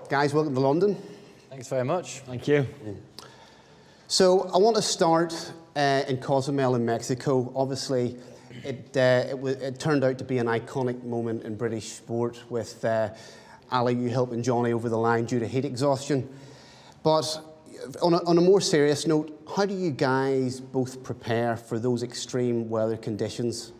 Guys, welcome to London. Thanks very much. Thank you. So I want to start in Cozumel in Mexico. Obviously, it turned out to be an iconic moment in British sport with Ali, you helping Jonny over the line due to heat exhaustion. But on a more serious note, how do you guys both prepare for those extreme weather conditions?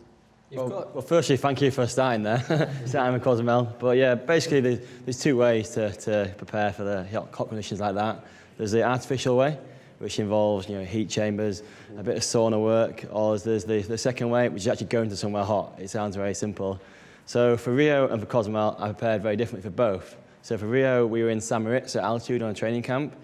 Well, firstly, thank you for starting there, starting with Cozumel. But yeah, basically there's two ways to prepare for the hot conditions like that. There's the artificial way, which involves heat chambers, a bit of sauna work, or there's the second way, which is actually going to somewhere hot. It sounds very simple. So for Rio and for Cozumel, I prepared very differently for both. So for Rio, we were in San Moritz at altitude on a training camp,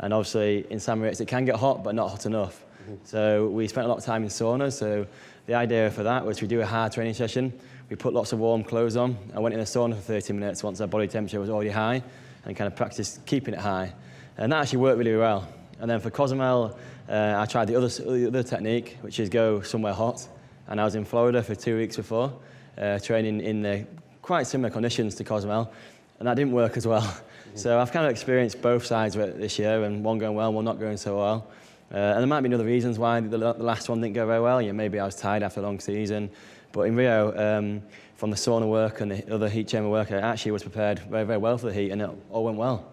and obviously in San Moritz it can get hot, but not hot enough. So we spent a lot of time in sauna. So the idea for that was we do a hard training session. We put lots of warm clothes on. I went in the sauna for 30 minutes once our body temperature was already high, and kind of practiced keeping it high. And that actually worked really well. And then for Cozumel, I tried the other technique, which is go somewhere hot. And I was in Florida for 2 weeks before, training in the quite similar conditions to Cozumel, and that didn't work as well. So I've kind of experienced both sides of it this year, and one going well, one not going so well. And there might be other reasons why the last one didn't go very well. Maybe I was tired after a long season. But in Rio, from the sauna work and the other heat chamber work, I actually was prepared very, very well for the heat, and it all went well.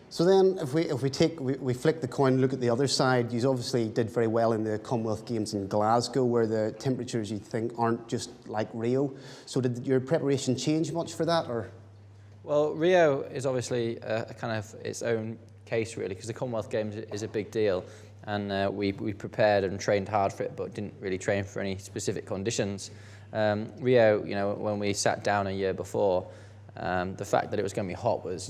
So then, if we flick the coin and look at the other side, you obviously did very well in the Commonwealth Games in Glasgow, where the temperatures you think aren't just like Rio. So did your preparation change much for that, or? Well, Rio is obviously kind of its own case, really, because the Commonwealth Games is a big deal, and we prepared and trained hard for it, but didn't really train for any specific conditions. Rio, when we sat down a year before, the fact that it was going to be hot was,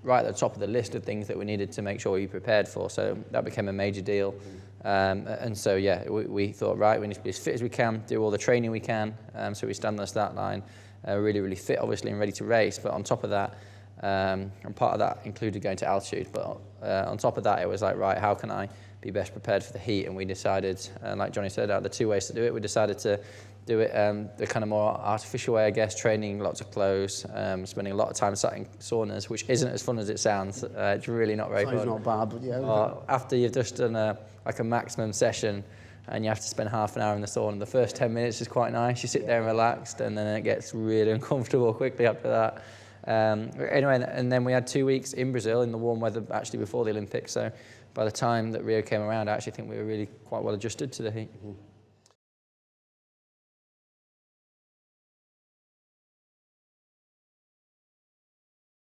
right at the top of the list of things that we needed to make sure we prepared for. So that became a major deal. And so, yeah, we thought, right, we need to be as fit as we can, do all the training we can. So we stand on the start line, really, really fit, obviously, and ready to race. But on top of that, and part of that included going to altitude. But on top of that, it was like, right, how can I be best prepared for the heat? And we decided, like Jonny said, out of the two ways to do it, we decided to do it the kind of more artificial way, I guess, training lots of clothes, spending a lot of time sat in saunas, which isn't as fun as it sounds. It's really not very fun. It's not bad, but yeah. After you've just done a maximum session and you have to spend half an hour in the sauna, the first 10 minutes is quite nice. You sit there and relaxed, and then it gets really uncomfortable quickly after that. Anyway, and then we had 2 weeks in Brazil in the warm weather, actually before the Olympics. So by the time that Rio came around, I actually think we were really quite well adjusted to the heat.